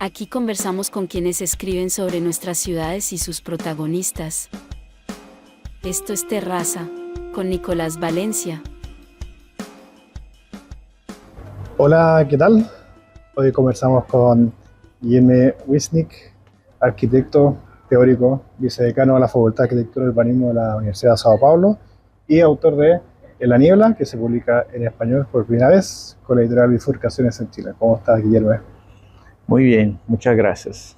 Aquí conversamos con quienes escriben sobre nuestras ciudades y sus protagonistas. Esto es Terraza, con Nicolás Valencia. Hola, ¿qué tal? Hoy conversamos con Guillermo Wisnik, arquitecto, teórico, vicedecano de la Facultad de Arquitectura y Urbanismo de la Universidad de Sao Paulo y autor de En la Niebla, que se publica en español por primera vez con la editorial Bifurcaciones en Chile. ¿Cómo estás, Guillermo? Muy bien, muchas gracias.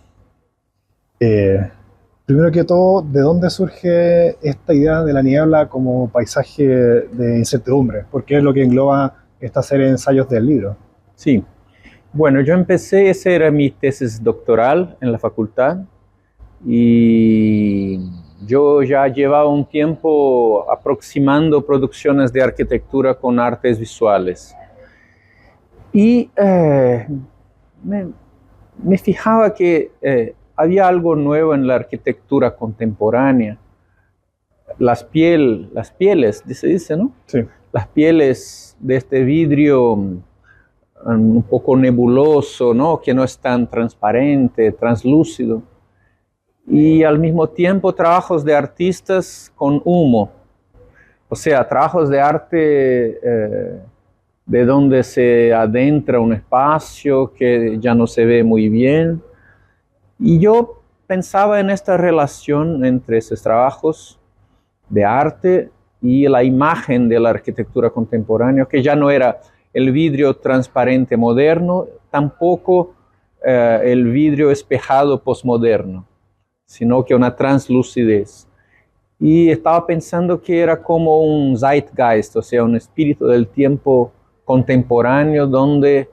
Primero que todo, ¿de dónde surge esta idea de la niebla como paisaje de incertidumbre? Porque es lo que engloba esta serie de ensayos del libro. Sí, bueno, yo empecé, esa era mi tesis doctoral en la facultad y yo ya llevaba un tiempo aproximando producciones de arquitectura con artes visuales. Y me fijaba que había algo nuevo en la arquitectura contemporánea. Las pieles, se dice, ¿no? Sí. Las pieles de este vidrio un poco nebuloso, ¿no? Que no es tan transparente, translúcido. Y al mismo tiempo trabajos de artistas con humo. O sea, trabajos de arte de donde se adentra un espacio que ya no se ve muy bien. Y yo pensaba en esta relación entre esos trabajos de arte y la imagen de la arquitectura contemporánea, que ya no era el vidrio transparente moderno, tampoco el vidrio espejado posmoderno, sino que una translucidez. Y estaba pensando que era como un zeitgeist, o sea, un espíritu del tiempo contemporáneo donde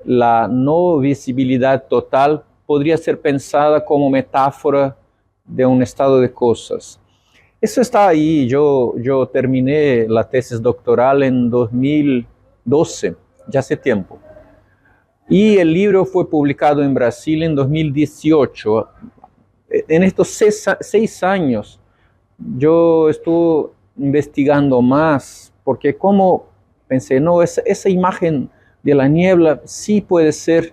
la no visibilidad total podría ser pensada como metáfora de un estado de cosas. Eso está ahí. Yo terminé la tesis doctoral en 2012, ya hace tiempo. Y el libro fue publicado en Brasil en 2018. En estos 6 años yo estuve investigando más, porque como pensé, no, esa imagen de la niebla sí puede ser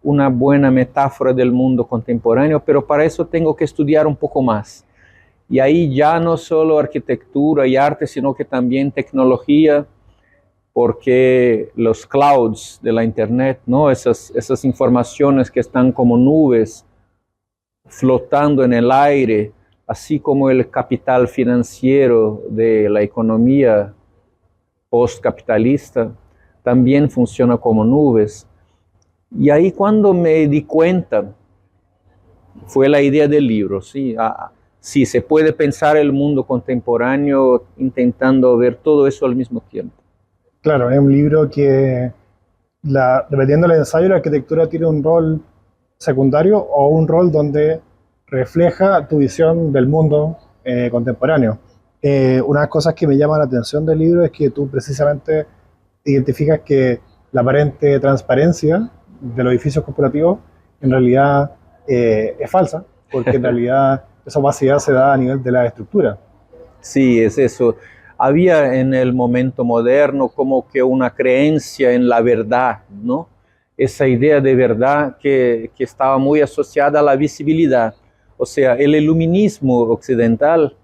una buena metáfora del mundo contemporáneo, pero para eso tengo que estudiar un poco más. Y ahí ya no solo arquitectura y arte, sino que también tecnología, porque los clouds de la internet, ¿no? Esas informaciones que están como nubes flotando en el aire, así como el capital financiero de la economía postcapitalista, también funciona como nubes. Y ahí cuando me di cuenta, fue la idea del libro, ¿sí? Sí, se puede pensar el mundo contemporáneo intentando ver todo eso al mismo tiempo. Claro, es un libro que, dependiendo del ensayo, la arquitectura tiene un rol secundario o un rol donde refleja tu visión del mundo contemporáneo. Una de las cosas que me llama la atención del libro es que tú precisamente identificas que la aparente transparencia de los edificios corporativos en realidad es falsa, porque en realidad esa opacidad se da a nivel de la estructura. Sí, es eso. Había en el momento moderno como que una creencia en la verdad, ¿no? Esa idea de verdad que estaba muy asociada a la visibilidad. O sea, el iluminismo occidental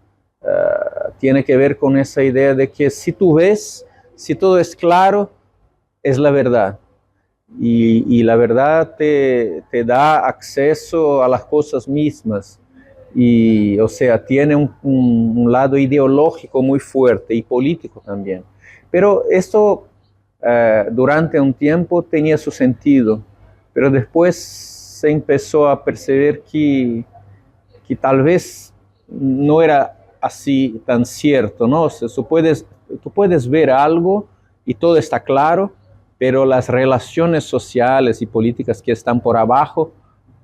tiene que ver con esa idea de que si tú ves, si todo es claro, es la verdad. Y la verdad te da acceso a las cosas mismas. Y, o sea, tiene un lado ideológico muy fuerte y político también. Pero esto durante un tiempo tenía su sentido, pero después se empezó a percibir que tal vez no era así tan cierto, ¿no? O sea, tú puedes ver algo y todo está claro, pero las relaciones sociales y políticas que están por abajo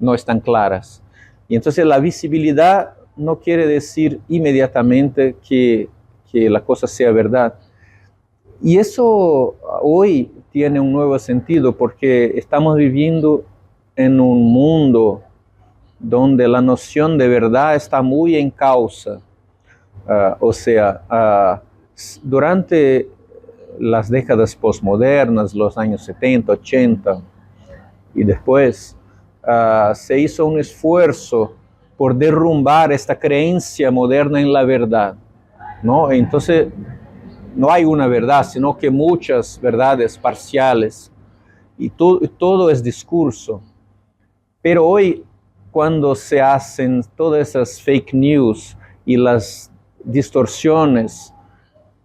no están claras. Y entonces la visibilidad no quiere decir inmediatamente que la cosa sea verdad. Y eso hoy tiene un nuevo sentido porque estamos viviendo en un mundo donde la noción de verdad está muy en causa. O sea, durante las décadas postmodernas, los años 70, 80 y después, se hizo un esfuerzo por derrumbar esta creencia moderna en la verdad, ¿no? Entonces, no hay una verdad, sino que muchas verdades parciales, y todo es discurso. Pero hoy, cuando se hacen todas esas fake news y las distorsiones,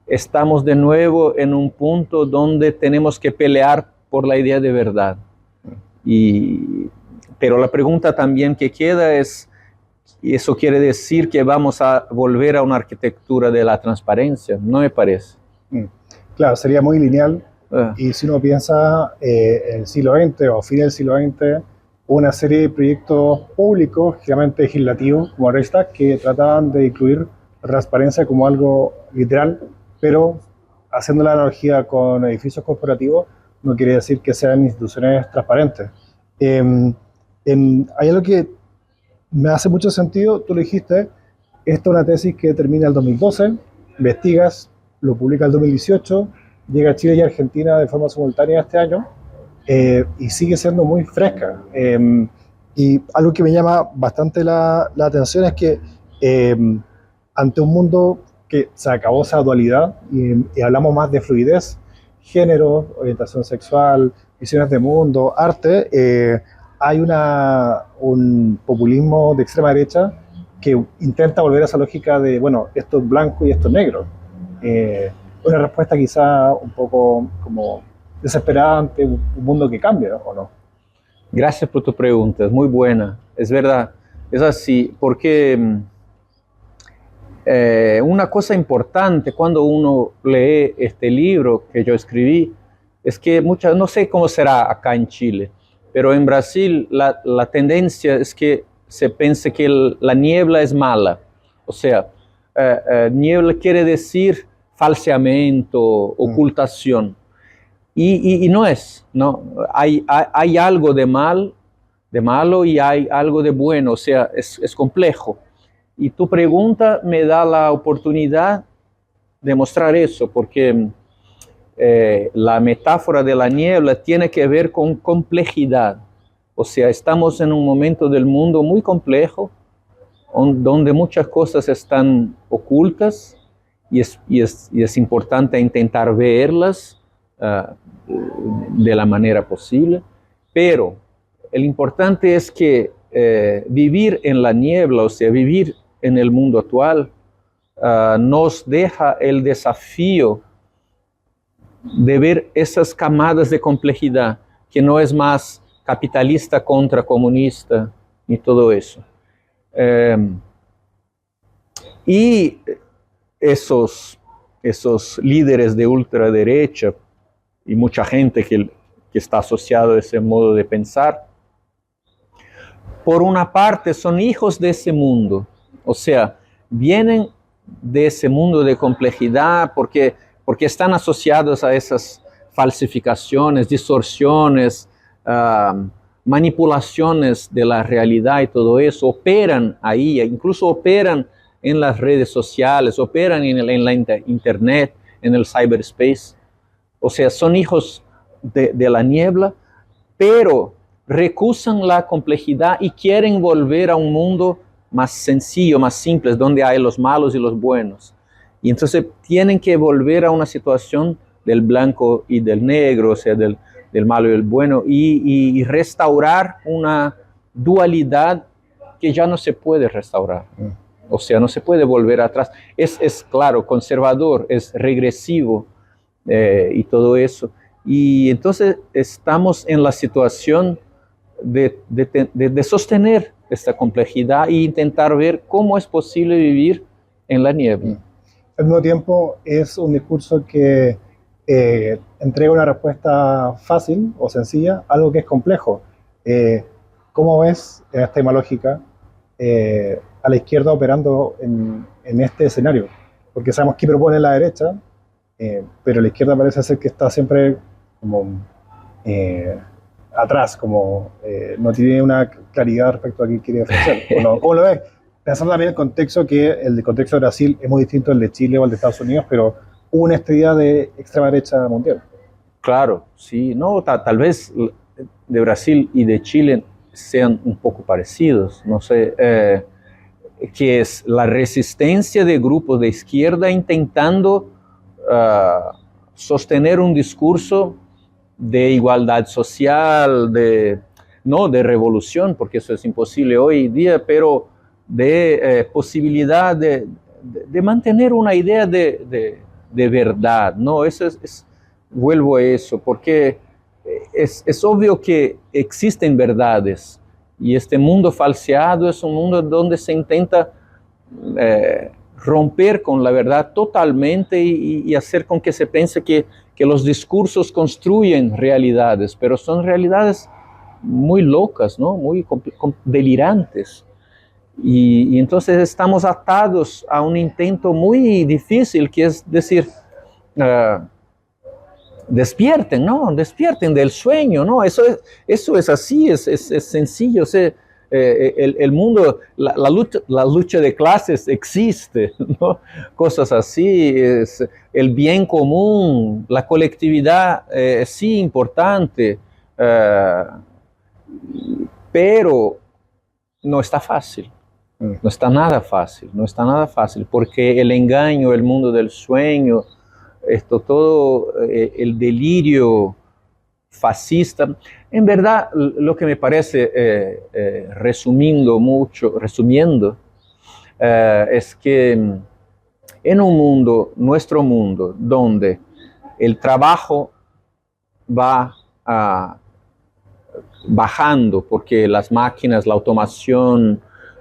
estamos de nuevo en un punto donde tenemos que pelear por la idea de verdad. Pero la pregunta también que queda es, ¿eso quiere decir que vamos a volver a una arquitectura de la transparencia? No me parece. Claro, sería muy lineal. Y si uno piensa en el siglo XX o fin del siglo XX, una serie de proyectos públicos, generalmente legislativos, como el Reichstag, que trataban de incluir la transparencia como algo literal, pero haciendo la analogía con edificios corporativos, no quiere decir que sean instituciones transparentes. Hay algo que me hace mucho sentido, tú lo dijiste, esta es una tesis que termina el 2012, investigas, lo publica el 2018, llega a Chile y Argentina de forma simultánea este año, y sigue siendo muy fresca. Y algo que me llama bastante la atención es que ante un mundo que se acabó esa dualidad y hablamos más de fluidez, género, orientación sexual, visiones de mundo, arte, hay un populismo de extrema derecha que intenta volver a esa lógica de, bueno, esto es blanco y esto es negro. Una respuesta quizá un poco como desesperada ante un mundo que cambia, ¿o no? Gracias por tu pregunta, es muy buena. Es verdad, es así, porque una cosa importante cuando uno lee este libro que yo escribí es que no sé cómo será acá en Chile, pero en Brasil la tendencia es que se piense que la niebla es mala. O sea, niebla quiere decir falseamiento, ocultación. Y no es, ¿no? Hay algo de malo y hay algo de bueno, o sea, es complejo. Y tu pregunta me da la oportunidad de mostrar eso, porque la metáfora de la niebla tiene que ver con complejidad. O sea, estamos en un momento del mundo muy complejo, donde muchas cosas están ocultas y es importante intentar verlas de la manera posible, pero el importante es que vivir en la niebla, o sea, vivir en el mundo actual, nos deja el desafío de ver esas camadas de complejidad, que no es más capitalista contra comunista, ni todo eso. Y esos líderes de ultraderecha y mucha gente que está asociada a ese modo de pensar, por una parte son hijos de ese mundo, o sea, vienen de ese mundo de complejidad porque están asociados a esas falsificaciones, distorsiones, manipulaciones de la realidad y todo eso, operan ahí, incluso operan en las redes sociales, operan en la internet, en el cyberspace. O sea, son hijos de la niebla, pero recusan la complejidad y quieren volver a un mundo más sencillo, más simple, donde hay los malos y los buenos. Y entonces tienen que volver a una situación del blanco y del negro, o sea, del malo y el bueno, y restaurar una dualidad que ya no se puede restaurar. O sea, no se puede volver atrás. Es claro, conservador, es regresivo y todo eso. Y entonces estamos en la situación de sostener esta complejidad e intentar ver cómo es posible vivir en la niebla. Al mismo tiempo, es un discurso que entrega una respuesta fácil o sencilla a algo que es complejo. ¿Cómo ves en esta misma lógica a la izquierda operando en este escenario? Porque sabemos qué propone la derecha, pero la izquierda parece ser que está siempre como atrás, como no tiene una claridad respecto a qué quiere ofrecer. ¿Cómo lo ves? Pensando también en el contexto, que el contexto de Brasil es muy distinto al de Chile o al de Estados Unidos, pero hubo una estadía de extrema derecha mundial. Claro, sí, no, tal vez de Brasil y de Chile sean un poco parecidos, no sé, que es la resistencia de grupos de izquierda intentando sostener un discurso de igualdad social, no de revolución, porque eso es imposible hoy día, pero de posibilidad de mantener una idea de verdad, ¿no? Eso vuelvo a eso, porque es obvio que existen verdades, y este mundo falseado es un mundo donde se intenta romper con la verdad totalmente y hacer con que se piense que los discursos construyen realidades, pero son realidades muy locas, ¿no? Muy delirantes. Y entonces estamos atados a un intento muy difícil, que es decir, despierten, ¿no? Despierten del sueño, ¿no? Eso es así, es sencillo. O sea, el mundo, la lucha de clases existe, ¿no? Cosas así, es el bien común, la colectividad, sí importante, pero no está fácil. No está nada fácil, no está nada fácil, porque el engaño, el mundo del sueño, esto todo, el delirio fascista, en verdad lo que me parece, resumiendo, es que en un mundo, nuestro mundo, donde el trabajo va bajando, porque las máquinas, la automación,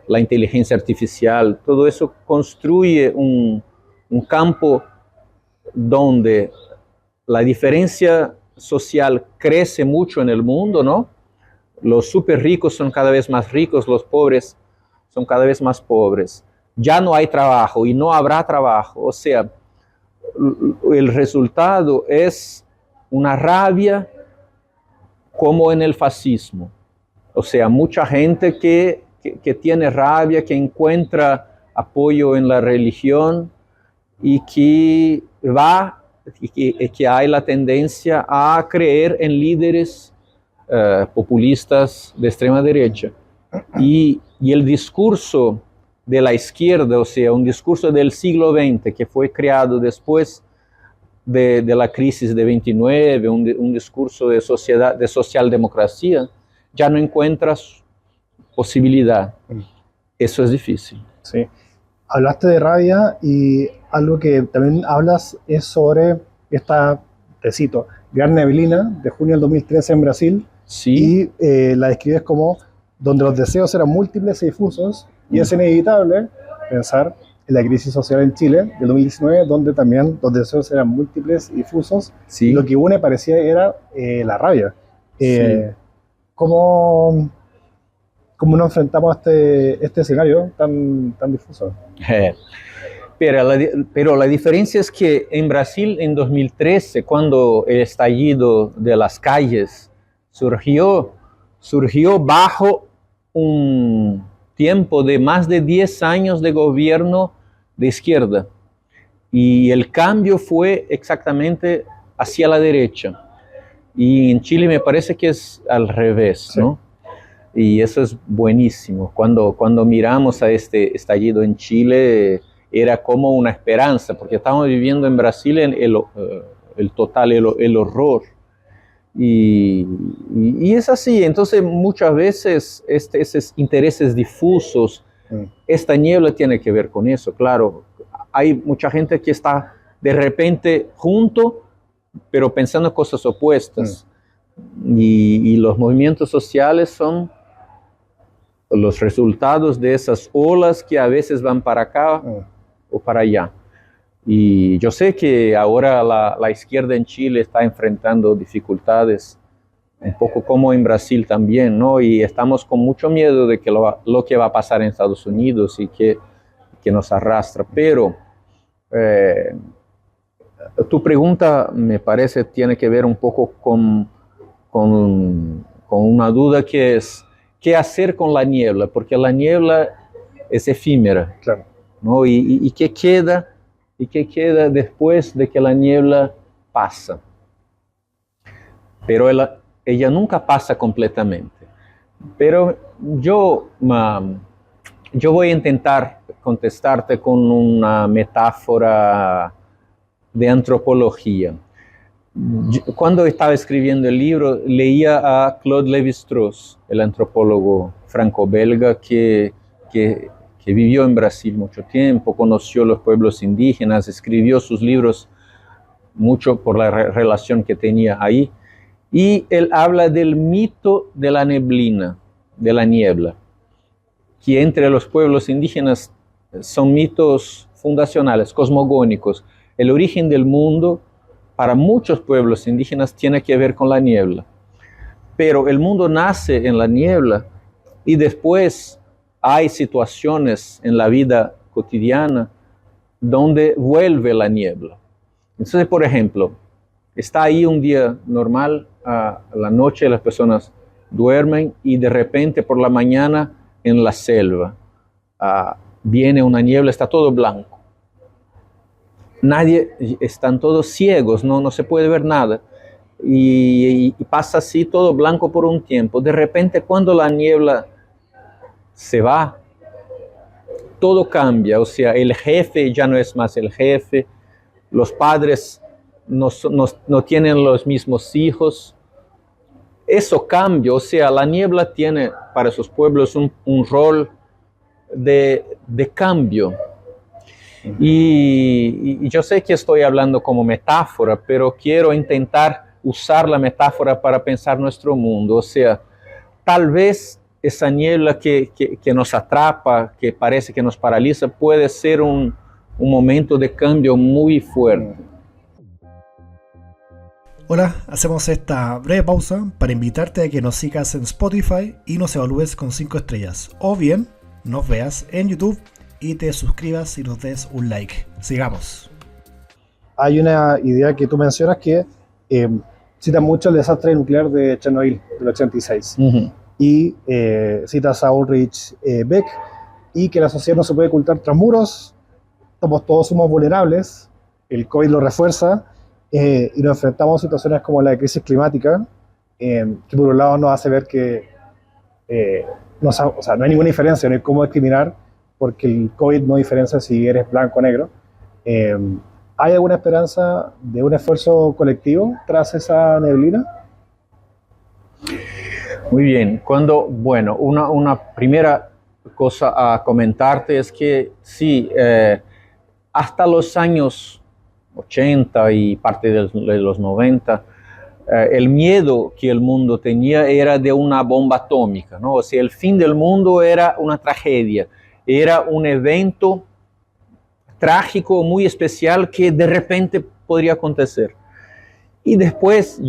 la inteligencia artificial, todo eso construye un campo donde la diferencia social crece mucho en el mundo, ¿no? Los súper ricos son cada vez más ricos, los pobres son cada vez más pobres. Ya no hay trabajo y no habrá trabajo. O sea, el resultado es una rabia como en el fascismo. O sea, mucha gente que tiene rabia, que encuentra apoyo en la religión y que que hay la tendencia a creer en líderes populistas de extrema derecha. Y el discurso de la izquierda, o sea, un discurso del siglo XX que fue creado después de la crisis de 29, un discurso de socialdemocracia, ya no encuentra posibilidad. Eso es difícil. Sí. Hablaste de rabia y algo que también hablas es sobre esta, te cito, Gran Neblina de junio del 2013 en Brasil. Sí. Y la describes como donde los deseos eran múltiples y difusos, y es inevitable pensar en la crisis social en Chile del 2019, donde también los deseos eran múltiples y difusos. Sí. Y lo que une parecía era la rabia. Sí. ¿Cómo nos enfrentamos a este escenario tan difuso? Pero la diferencia es que en Brasil en 2013, cuando el estallido de las calles surgió bajo un tiempo de más de 10 años de gobierno de izquierda. Y el cambio fue exactamente hacia la derecha. Y en Chile me parece que es al revés, sí, ¿no? Y eso es buenísimo. Cuando miramos a este estallido en Chile, era como una esperanza, porque estábamos viviendo en Brasil el horror. Y es así. Entonces muchas veces esos intereses difusos, esta niebla tiene que ver con eso. Claro, hay mucha gente que está de repente junto, pero pensando cosas opuestas. Y los movimientos sociales son los resultados de esas olas que a veces van para acá o para allá. Y yo sé que ahora la izquierda en Chile está enfrentando dificultades, un poco como en Brasil también, ¿no? Y estamos con mucho miedo de que lo que va a pasar en Estados Unidos y que nos arrastra. Pero tu pregunta, me parece, tiene que ver un poco con una duda que es, ¿qué hacer con la niebla? Porque la niebla es efímera, claro, ¿no? ¿Y qué queda? ¿Y qué queda después de que la niebla pasa? Pero ella nunca pasa completamente. Pero yo voy a intentar contestarte con una metáfora de antropología. Cuando estaba escribiendo el libro, leía a Claude Lévi-Strauss, el antropólogo franco-belga que vivió en Brasil mucho tiempo, conoció los pueblos indígenas, escribió sus libros mucho por la relación que tenía ahí. Y él habla del mito de la neblina, de la niebla, que entre los pueblos indígenas son mitos fundacionales, cosmogónicos. El origen del mundo para muchos pueblos indígenas tiene que ver con la niebla. Pero el mundo nace en la niebla y después hay situaciones en la vida cotidiana donde vuelve la niebla. Entonces, por ejemplo, está ahí un día normal, a la noche las personas duermen y de repente por la mañana en la selva viene una niebla, está todo blanco. Están todos ciegos, no se puede ver nada. Y pasa así todo blanco por un tiempo. De repente cuando la niebla se va, todo cambia. O sea, el jefe ya no es más el jefe, los padres no tienen los mismos hijos. Eso cambia, o sea, la niebla tiene para esos pueblos un rol de cambio. Y yo sé que estoy hablando como metáfora, pero quiero intentar usar la metáfora para pensar nuestro mundo. O sea, tal vez esa niebla que nos atrapa, que parece que nos paraliza, puede ser un momento de cambio muy fuerte. Hola, hacemos esta breve pausa para invitarte a que nos sigas en Spotify y nos evalúes con 5 estrellas. O bien, nos veas en YouTube y te suscribas y nos des un like. Sigamos. Hay una idea que tú mencionas que cita mucho el desastre nuclear de Chernobyl del 86. Y citas a Ulrich Beck y que la sociedad no se puede ocultar tras muros, todos somos vulnerables, el COVID lo refuerza, y nos enfrentamos a situaciones como la de crisis climática, que por un lado nos hace ver que no hay ninguna diferencia, no hay cómo discriminar, porque el COVID no diferencia si eres blanco o negro. ¿Hay alguna esperanza de un esfuerzo colectivo tras esa neblina? Muy bien. Una primera cosa a comentarte es que sí, hasta los años 80 y parte de los 90, el miedo que el mundo tenía era de una bomba atómica, ¿no? O sea, el fin del mundo era una tragedia, era un evento trágico, muy especial, que de repente podría acontecer. Y después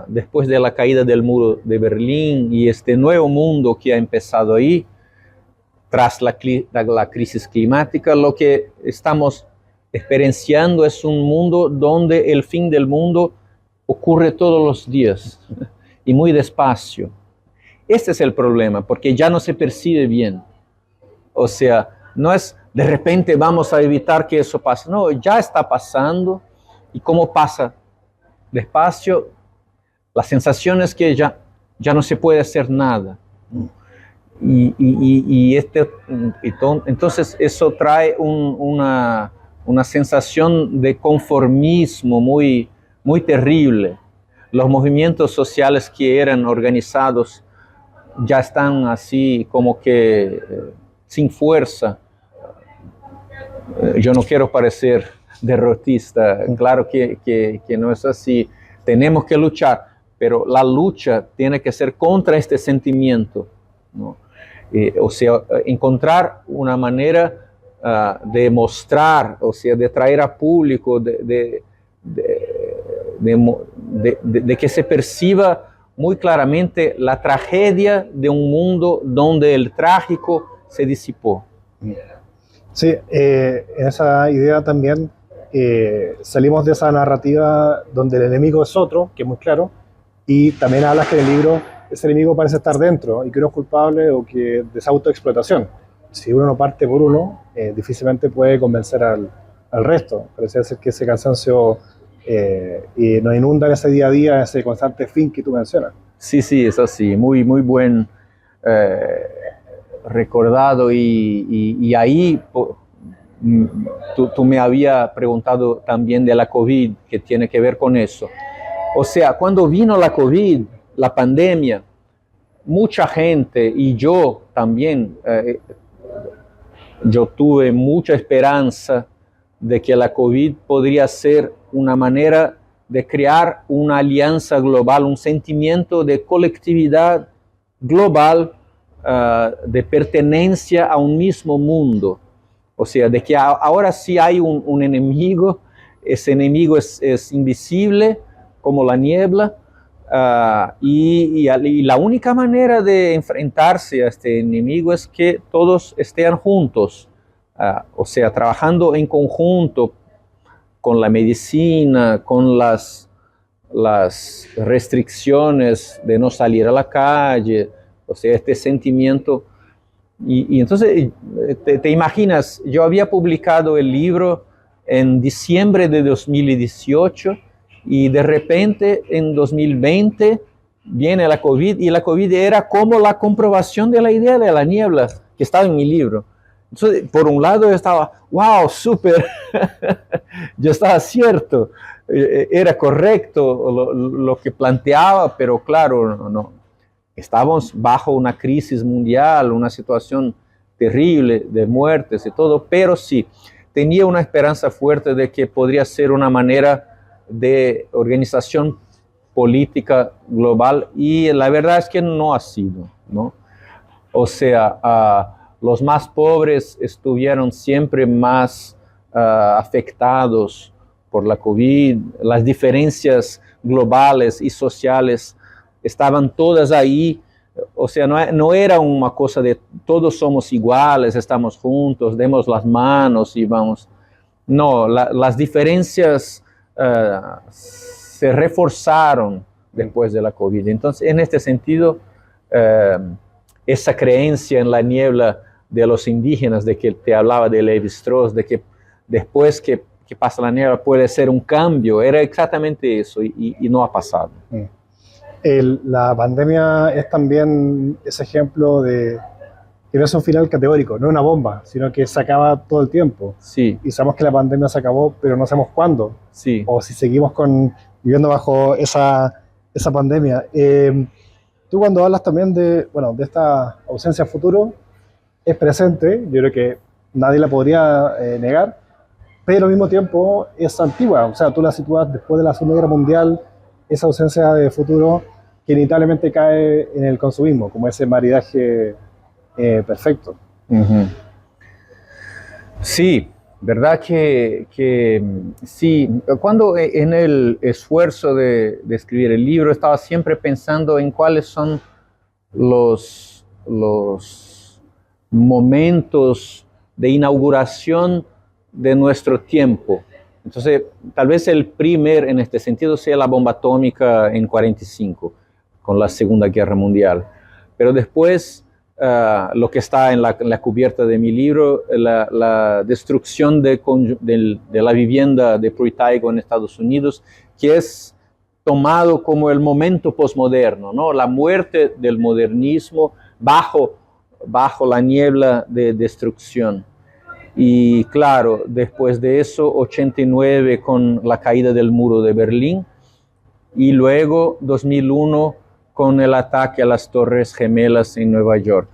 después de la caída del muro de Berlín y este nuevo mundo que ha empezado ahí, tras la crisis climática, lo que estamos experienciando es un mundo donde el fin del mundo ocurre todos los días y muy despacio. Este es el problema, porque ya no se percibe bien. O sea, no es de repente vamos a evitar que eso pase. No, ya está pasando. ¿Y cómo pasa? Despacio. La sensación es que ya no se puede hacer nada. Entonces eso trae una sensación de conformismo muy, muy terrible. Los movimientos sociales que eran organizados ya están así como que sin fuerza. Yo no quiero parecer derrotista, claro que no es así. Tenemos que luchar, pero la lucha tiene que ser contra este sentimiento, ¿no? O sea, encontrar una manera de mostrar, o sea, de traer a público, de que se perciba muy claramente la tragedia de un mundo donde el trágico se disipó. Sí, en esa idea también salimos de esa narrativa donde el enemigo es otro, que es muy claro, y también hablas que en el libro ese enemigo parece estar dentro y que uno es culpable o que de esa autoexplotación. Si uno no parte por uno, difícilmente puede convencer al resto. Parece ser que ese cansancio nos inunda en ese día a día, ese constante fin que tú mencionas. Sí, sí, es así, muy, muy buen recordado y ahí tú me habías preguntado también de la COVID, que tiene que ver con eso. O sea, cuando vino la COVID, la pandemia, mucha gente y yo también, yo tuve mucha esperanza de que la COVID podría ser una manera de crear una alianza global, un sentimiento de colectividad global, de pertenencia a un mismo mundo. O sea, de que ahora sí hay un enemigo, ese enemigo es invisible como la niebla, y la única manera de enfrentarse a este enemigo es que todos estén juntos, o sea, trabajando en conjunto con la medicina, con las restricciones de no salir a la calle, o sea, este sentimiento. Y entonces, te imaginas, yo había publicado el libro en diciembre de 2018 y de repente en 2020 viene la COVID y la COVID era como la comprobación de la idea de la niebla que estaba en mi libro. Entonces, por un lado yo estaba, wow, súper, yo estaba cierto, era correcto lo que planteaba, pero claro, no, estábamos bajo una crisis mundial, una situación terrible de muertes y todo, pero sí, tenía una esperanza fuerte de que podría ser una manera de organización política global y la verdad es que no ha sido, ¿no? O sea, los más pobres estuvieron siempre más afectados por la COVID, las diferencias globales y sociales estaban todas ahí, o sea, no era una cosa de todos somos iguales, estamos juntos, demos las manos y vamos. No, las diferencias se reforzaron después de la COVID. Entonces, en este sentido, esa creencia en la niebla de los indígenas, de que te hablaba de Levi-Strauss, de que después que pasa la niebla puede ser un cambio, era exactamente eso y no ha pasado. La pandemia es también ese ejemplo de que no es un final categórico, no es una bomba, sino que se acaba todo el tiempo. Sí. Y sabemos que la pandemia se acabó, pero no sabemos cuándo. Sí. O si seguimos viviendo bajo esa pandemia. Tú cuando hablas también de esta ausencia a futuro, es presente, yo creo que nadie la podría negar, pero al mismo tiempo es antigua. O sea, tú la sitúas después de la Segunda Guerra Mundial, esa ausencia de futuro que inevitablemente cae en el consumismo, como ese maridaje perfecto. Uh-huh. Sí, verdad que sí. Cuando en el esfuerzo de escribir el libro estaba siempre pensando en cuáles son los momentos de inauguración de nuestro tiempo. Entonces, tal vez el primer en este sentido sea la bomba atómica en 1945, con la Segunda Guerra Mundial. Pero después, lo que está en la cubierta de mi libro, la destrucción de la vivienda de Pruitt-Igoe en Estados Unidos, que es tomado como el momento posmoderno, ¿no? La muerte del modernismo bajo la niebla de destrucción. Y claro, después de eso, 89 con la caída del muro de Berlín y luego 2001 con el ataque a las Torres Gemelas en Nueva York.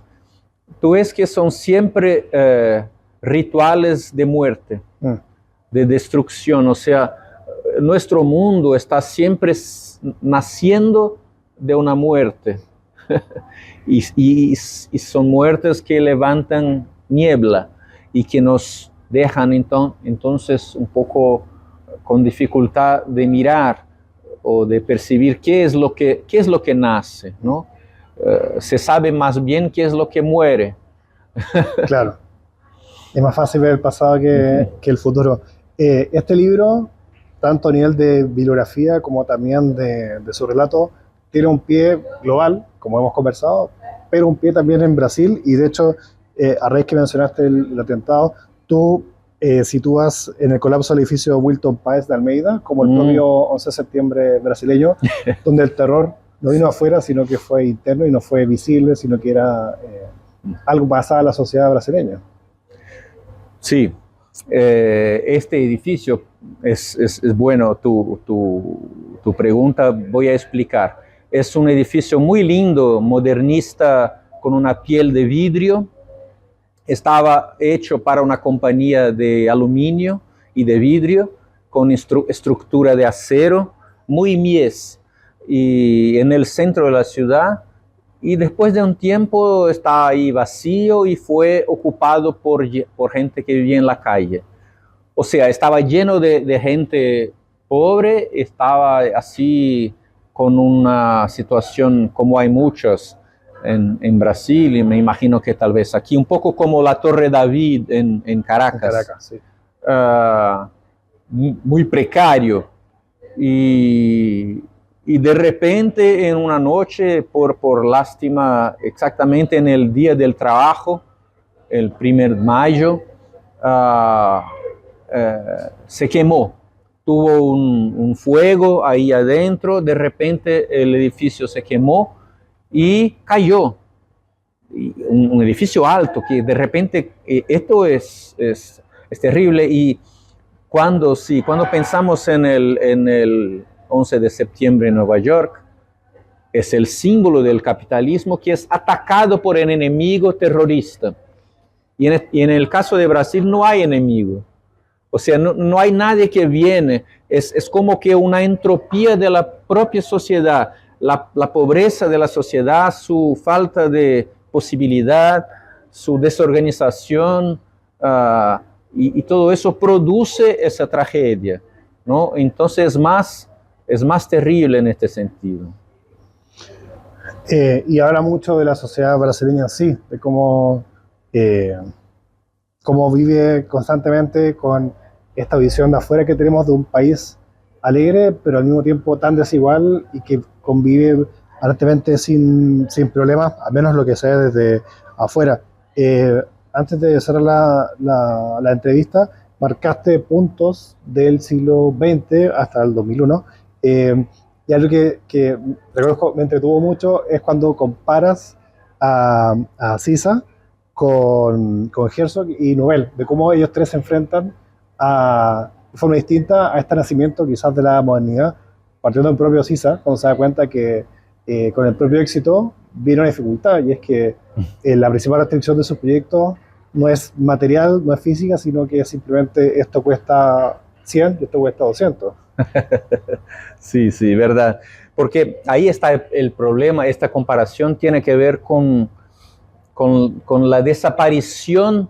Tú ves que son siempre rituales de muerte, de destrucción, o sea, nuestro mundo está siempre naciendo de una muerte y son muertes que levantan niebla y que nos dejan entonces un poco con dificultad de mirar o de percibir qué es lo que nace, ¿no? Se sabe más bien qué es lo que muere. Claro, es más fácil ver el pasado que el futuro. Este libro, tanto a nivel de bibliografía como también de su relato, tiene un pie global, como hemos conversado, pero un pie también en Brasil, y de hecho, a raíz que mencionaste el atentado, tú sitúas en el colapso del edificio Wilton Páez de Almeida como el propio 11 de septiembre brasileño, donde el terror no vino afuera, sino que fue interno y no fue visible, sino que era algo pasado a la sociedad brasileña. Sí, este edificio es bueno, tu pregunta voy a explicar. Es un edificio muy lindo, modernista, con una piel de vidrio. Estaba hecho para una compañía de aluminio y de vidrio, con estructura de acero, muy mies, y en el centro de la ciudad. Y después de un tiempo estaba ahí vacío y fue ocupado por gente que vivía en la calle. O sea, estaba lleno de gente pobre, estaba así con una situación como hay muchas en Brasil, y me imagino que tal vez aquí, un poco como la Torre David en Caracas. En Caracas, sí. Muy precario. Y de repente en una noche, por lástima, exactamente en el día del trabajo, el 1 de mayo, se quemó. Tuvo un fuego ahí adentro, de repente el edificio se quemó y cayó. Un edificio alto que de repente, esto es terrible. Y cuando pensamos en el 11 de septiembre en Nueva York, es el símbolo del capitalismo que es atacado por el enemigo terrorista. Y en el caso de Brasil no hay enemigo. O sea, no hay nadie que viene. Es como que una entropía de la propia sociedad, la pobreza de la sociedad, su falta de posibilidad, su desorganización, y todo eso produce esa tragedia, ¿no? Entonces es más terrible en este sentido. Y habla mucho de la sociedad brasileña en sí, de cómo vive constantemente con esta visión de afuera que tenemos de un país alegre, pero al mismo tiempo tan desigual, y que convive aparentemente sin problemas, al menos lo que se ve desde afuera. Antes de cerrar la entrevista, marcaste puntos del siglo XX hasta el 2001. Y algo que reconozco me entretuvo mucho es cuando comparas a Sisa con Herzog y Nobel, de cómo ellos tres se enfrentan de forma distinta a este nacimiento quizás de la modernidad, partiendo del propio Sisa, cuando se da cuenta que con el propio éxito viene una dificultad, y es que la principal restricción de su proyecto no es material, no es física, sino que simplemente esto cuesta 100 y esto cuesta 200. Sí, verdad. Porque ahí está el problema. Esta comparación tiene que ver con la desaparición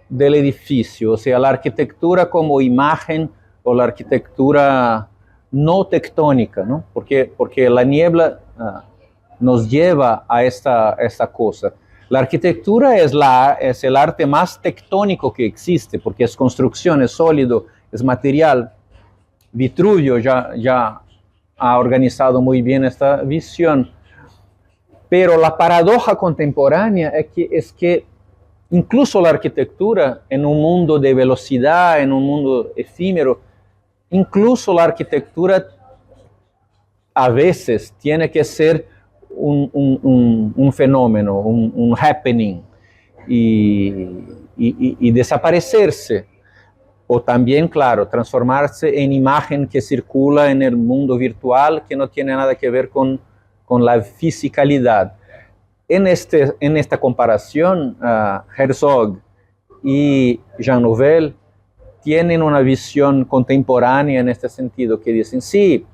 del edificio, o sea, la arquitectura como imagen, o la arquitectura no tectónica, ¿no? Porque la niebla nos lleva a esta cosa. La arquitectura es el arte más tectónico que existe, porque es construcción, es sólido, es material. Vitruvio ya ha organizado muy bien esta visión. Pero la paradoja contemporánea es que incluso la arquitectura, en un mundo de velocidad, en un mundo efímero, incluso la arquitectura a veces tiene que ser un fenómeno, un happening, y desaparecerse. O también, claro, transformarse en imagen que circula en el mundo virtual, que no tiene nada que ver con la fisicalidad. En esta comparación, Herzog y Jean Nouvel tienen una visión contemporánea en este sentido, que dicen, sí,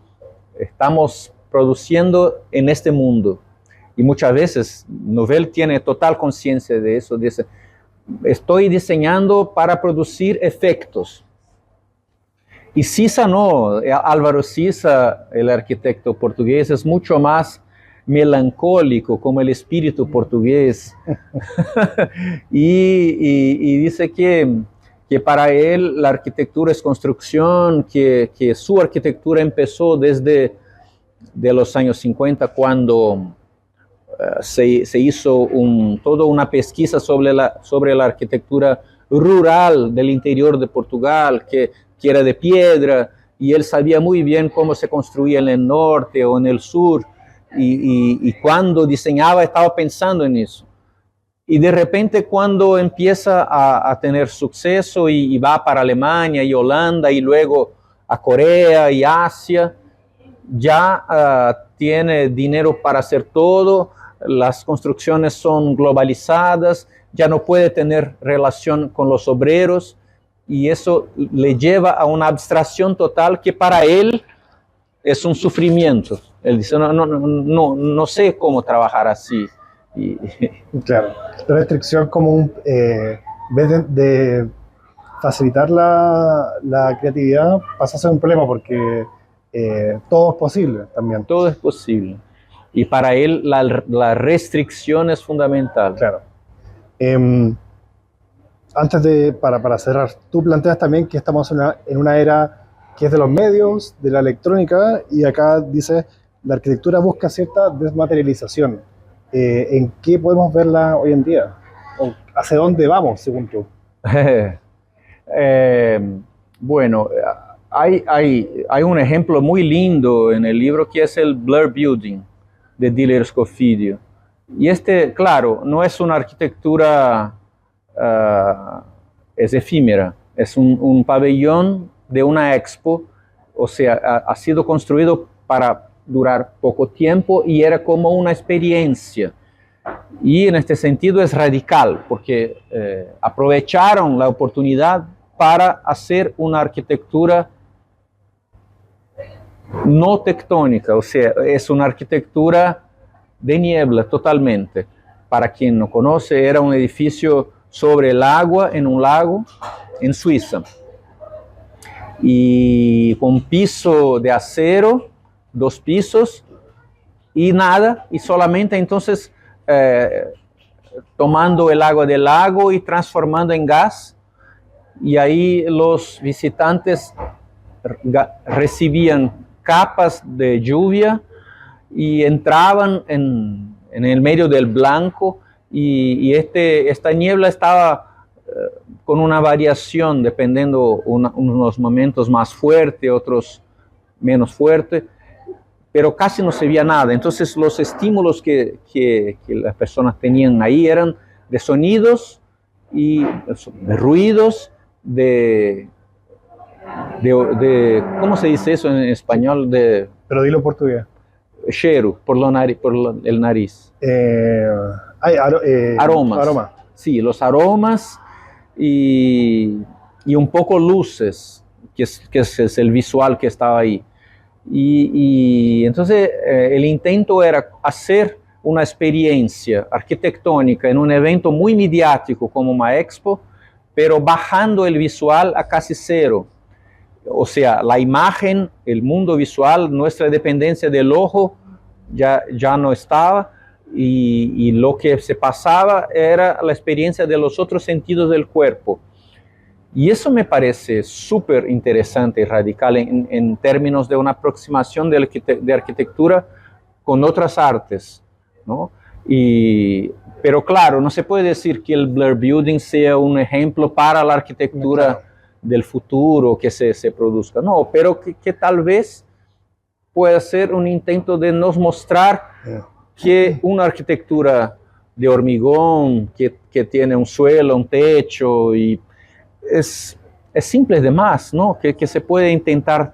estamos produciendo en este mundo. Y muchas veces Nouvel tiene total conciencia de eso, dice, estoy diseñando para producir efectos. Y Sisa no, Álvaro Sisa, el arquitecto portugués, es mucho más melancólico, como el espíritu portugués. y dice que para él la arquitectura es construcción, que su arquitectura empezó desde los años 50, cuando se hizo toda una pesquisa sobre la arquitectura rural del interior de Portugal, que era de piedra, y él sabía muy bien cómo se construía en el norte o en el sur, y cuando diseñaba estaba pensando en eso. Y de repente cuando empieza a tener suceso y va para Alemania y Holanda y luego a Corea y Asia, ya tiene dinero para hacer todo, las construcciones son globalizadas, ya no puede tener relación con los obreros y eso le lleva a una abstracción total que para él es un sufrimiento. Él dice, no sé cómo trabajar así. Claro, la restricción como en vez de facilitar la creatividad, pasa a ser un problema porque todo es posible también. Todo es posible. Y para él la restricción es fundamental. Claro. Para cerrar, tú planteas también que estamos en una era que es de los medios, de la electrónica, y acá dice, la arquitectura busca cierta desmaterialización. ¿En qué podemos verla hoy en día? ¿O hacia dónde vamos, según tú? Bueno, hay un ejemplo muy lindo en el libro que es el Blur Building de Diller Scofidio. Y claro, no es una arquitectura, es efímera, es un pabellón de una expo, o sea, ha sido construido para durar poco tiempo y era como una experiencia. Y en este sentido es radical, porque aprovecharon la oportunidad para hacer una arquitectura no tectónica, o sea, es una arquitectura de niebla totalmente. Para quien no conoce, era un edificio sobre el agua, en un lago, en Suiza. Y con piso de acero, 2 pisos, y nada, y solamente entonces tomando el agua del lago y transformando en gas, y ahí los visitantes recibían capas de lluvia y entraban en el medio del blanco, y esta niebla estaba con una variación dependiendo unos momentos más fuerte, otros menos fuerte, pero casi no se veía nada. Entonces los estímulos que las personas tenían ahí eran de sonidos y de ruidos, de ¿cómo se dice eso en español? Pero dilo en portugués. Cheiro, por el nariz. Aromas. Aroma. Sí, los aromas y un poco luces, que es el visual que estaba ahí. Y entonces el intento era hacer una experiencia arquitectónica en un evento muy mediático como una expo, pero bajando el visual a casi cero. O sea, la imagen, el mundo visual, nuestra dependencia del ojo ya no estaba, y lo que se pasaba era la experiencia de los otros sentidos del cuerpo. Y eso me parece súper interesante y radical en términos de una aproximación de arquitectura con otras artes, ¿no? Pero claro, no se puede decir que el Blur Building sea un ejemplo para la arquitectura, claro, del futuro que se produzca. No, pero que tal vez pueda ser un intento de nos mostrar que una arquitectura de hormigón, que tiene un suelo, un techo, y es simple de más, ¿no? Que se puede intentar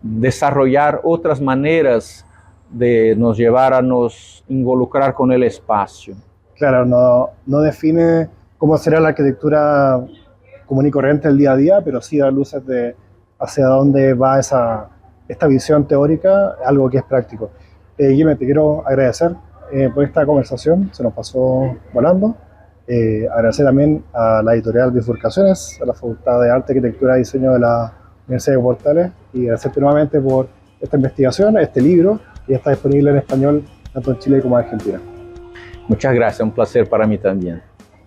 desarrollar otras maneras de nos llevar a nos involucrar con el espacio. Claro, no define cómo será la arquitectura común y corriente del día a día, pero sí da luces de hacia dónde va esta visión teórica, algo que es práctico. Guillermo, te quiero agradecer por esta conversación, se nos pasó volando. Agradecer también a la editorial Bifurcaciones, a la Facultad de Arte, Arquitectura y Diseño de la Universidad de Portales, y agradecerte nuevamente por esta investigación, este libro, y está disponible en español tanto en Chile como en Argentina. Muchas gracias, un placer para mí también.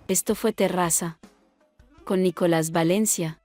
Esto fue Terraza con Nicolás Valencia.